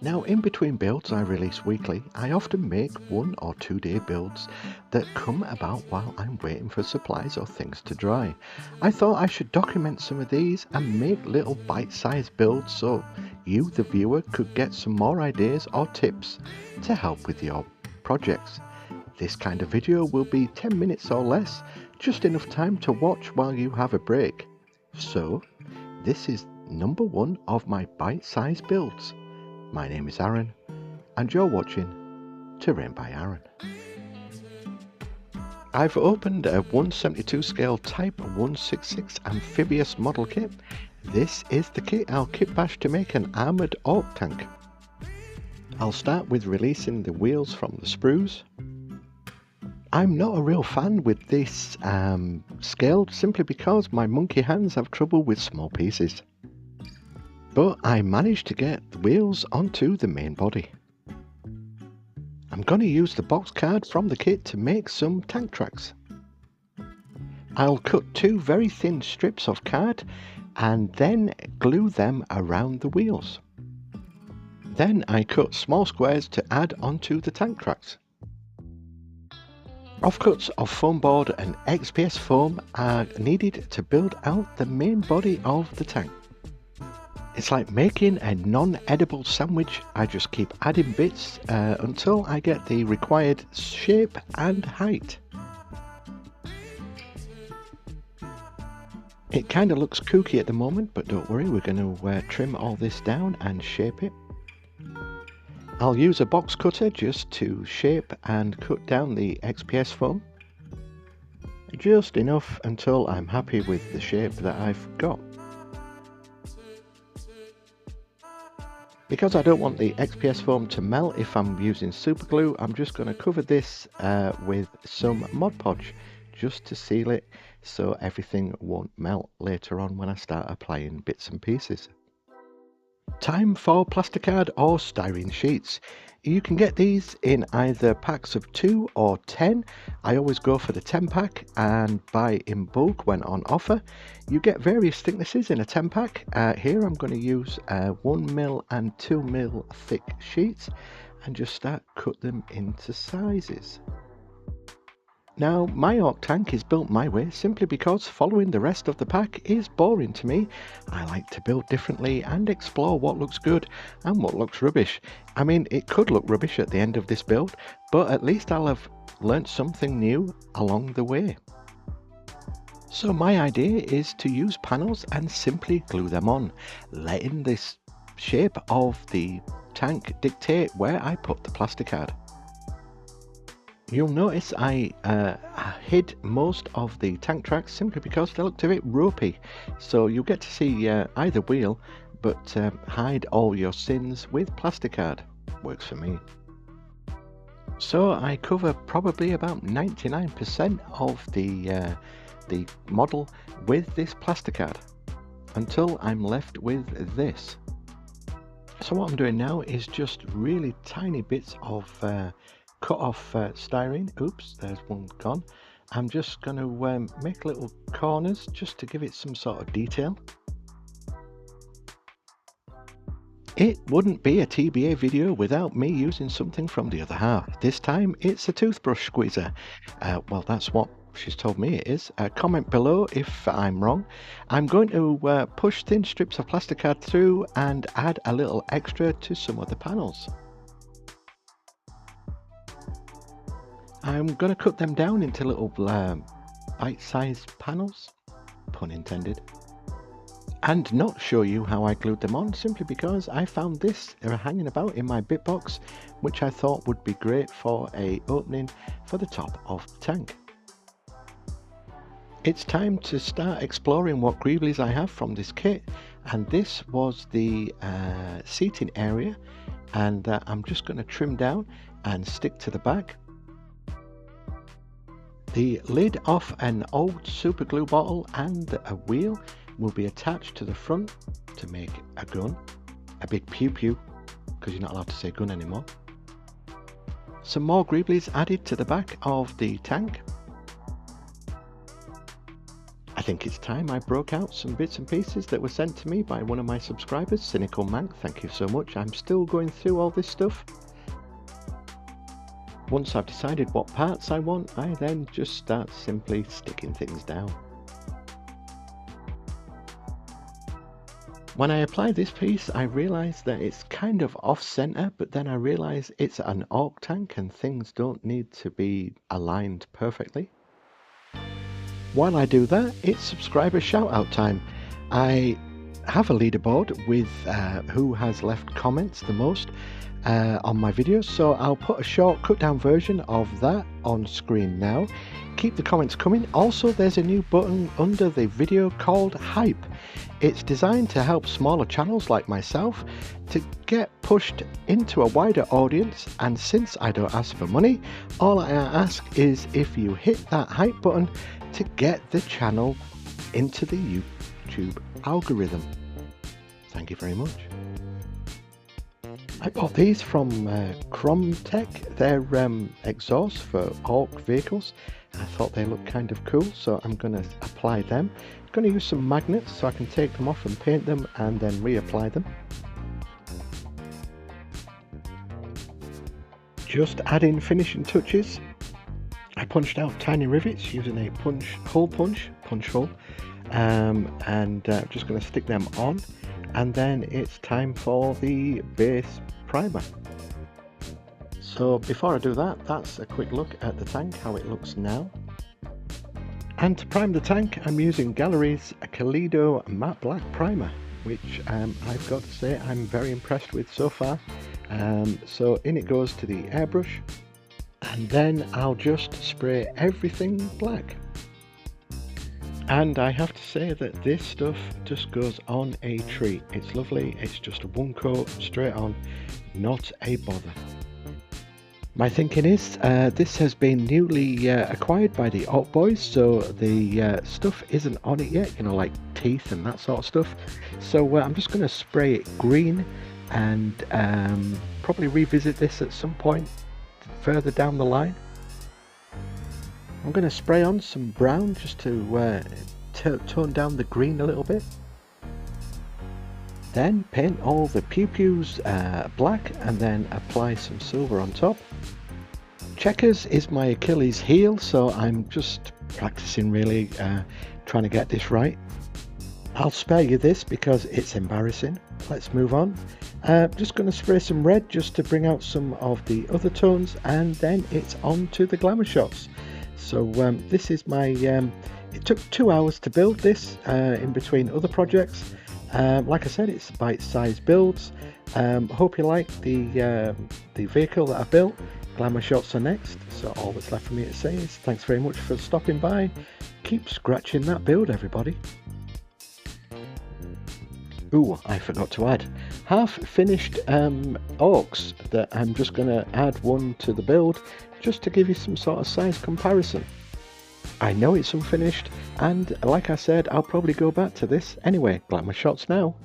Now, in between builds I release weekly, I often make 1 or 2 day builds that come about while I'm waiting for supplies or things to dry. I thought I should document some of these and make little bite-sized builds so you, the viewer, could get some more ideas or tips to help with your projects. This kind of video will be 10 minutes or less, just enough time to watch while you have a break. So, this is number 1 of my bite-sized builds. My name is Aaron, and you're watching Terrain by Aaron. I've opened a 1/72 scale Type 166 amphibious model kit. This is the kit I'll kitbash to make an armoured Ork Tank. I'll start with releasing the wheels from the sprues. I'm not a real fan with this scale simply because my monkey hands have trouble with small pieces. But I managed to get the wheels onto the main body. I'm going to use the box card from the kit to make some tank tracks. I'll cut 2 very thin strips of card and then glue them around the wheels. Then I cut small squares to add onto the tank tracks. Offcuts of foam board and XPS foam are needed to build out the main body of the tank. It's like making a non-edible sandwich. I just keep adding bits until I get the required shape and height. It kind of looks kooky at the moment, but don't worry, we're going to trim all this down and shape it. I'll use a box cutter just to shape and cut down the XPS foam. Just enough until I'm happy with the shape that I've got. Because I don't want the XPS foam to melt if I'm using super glue, I'm just going to cover this with some Mod Podge just to seal it so everything won't melt later on when I start applying bits and pieces. Time for plasticard or styrene sheets. You can get these in either packs of 2 or 10. I always go for the 10 pack and buy in bulk when on offer. You get various thicknesses in a 10 pack. Here I'm going to use 1mm and 2mm thick sheets and just start cut them into sizes. Now, my Ork Tank is built my way simply because following the rest of the pack is boring to me. I like to build differently and explore what looks good and what looks rubbish. I mean, it could look rubbish at the end of this build, but at least I'll have learnt something new along the way. So my idea is to use panels and simply glue them on, letting this shape of the tank dictate where I put the plasticard. You'll notice I hid most of the tank tracks simply because they looked a bit ropey. So you'll get to see either wheel, but hide all your sins with plasticard. Works for me. So I cover probably about 99% of the model with this plasticard until I'm left with this. So what I'm doing now is just really tiny bits of cut off styrene. Oops, there's one gone. I'm just going to make little corners just to give it some sort of detail. It wouldn't be a TBA video without me using something from the other half. This time it's a toothbrush squeezer. Well, that's what she's told me it is. Comment below if I'm wrong. I'm going to push thin strips of plasticard through and add a little extra to some of the panels. I'm going to cut them down into little bite-sized panels, pun intended, and not show you how I glued them on simply because I found this hanging about in my bit box, which I thought would be great for a opening for the top of the tank. It's time to start exploring what greeblies I have from this kit, and this was the seating area, and I'm just going to trim down and stick to the back. The lid off an old super glue bottle and a wheel will be attached to the front to make a gun, a big pew pew, because you're not allowed to say gun anymore. Some more greeblies added to the back of the tank. I think it's time I broke out some bits and pieces that were sent to me by one of my subscribers, Cynical Mank. Thank you so much. I'm still going through all this stuff. Once I've decided what parts I want, I then just start simply sticking things down. When I apply this piece, I realise that it's kind of off-centre, but then I realise it's an Ork tank and things don't need to be aligned perfectly. While I do that, it's subscriber shout-out time. I have a leaderboard with who has left comments the most on my videos, so I'll put a short cut-down version of that on screen now. Keep the comments coming. Also, there's a new button under the video called Hype. It's designed to help smaller channels like myself to get pushed into a wider audience, and since I don't ask for money, all I ask is if you hit that Hype button to get the channel into the YouTube algorithm. Thank you very much. I bought these from Tech. They're exhausts for Ork vehicles. I thought they looked kind of cool, so I'm going to apply them. I'm going to use some magnets so I can take them off and paint them and then reapply them. Just adding finishing touches. I punched out tiny rivets using a punch hole, and I'm just going to stick them on, and then it's time for the base primer. So before I do that, that's a quick look at the tank, how it looks now. And to prime the tank, I'm using Gallery's Kaleido Matte Black Primer, which I've got to say I'm very impressed with so far. So in it goes to the airbrush, and then I'll just spray everything black. And I have to say that this stuff just goes on a treat. It's lovely, it's just a one coat straight on, not a bother. My thinking is this has been newly acquired by the Ork boys, so the stuff isn't on it yet, you know, like teeth and that sort of stuff. So I'm just going to spray it green and probably revisit this at some point further down the line. I'm going to spray on some brown just to tone down the green a little bit. Then paint all the pew-pews black and then apply some silver on top. Checkers is my Achilles heel, so I'm just practicing really, trying to get this right. I'll spare you this because it's embarrassing. Let's move on. Just going to spray some red just to bring out some of the other tones, and then it's on to the glamour shots. So this is my, it took 2 hours to build this in between other projects. Like I said, it's bite-sized builds. Hope you like the vehicle that I built. Glamour shots are next, so all that's left for me to say is thanks very much for stopping by. Keep scratching that build, everybody. Ooh, I forgot to add half finished orks that I'm just going to add one to the build just to give you some sort of size comparison. I know it's unfinished, and like I said, I'll probably go back to this anyway. Glamour shots now.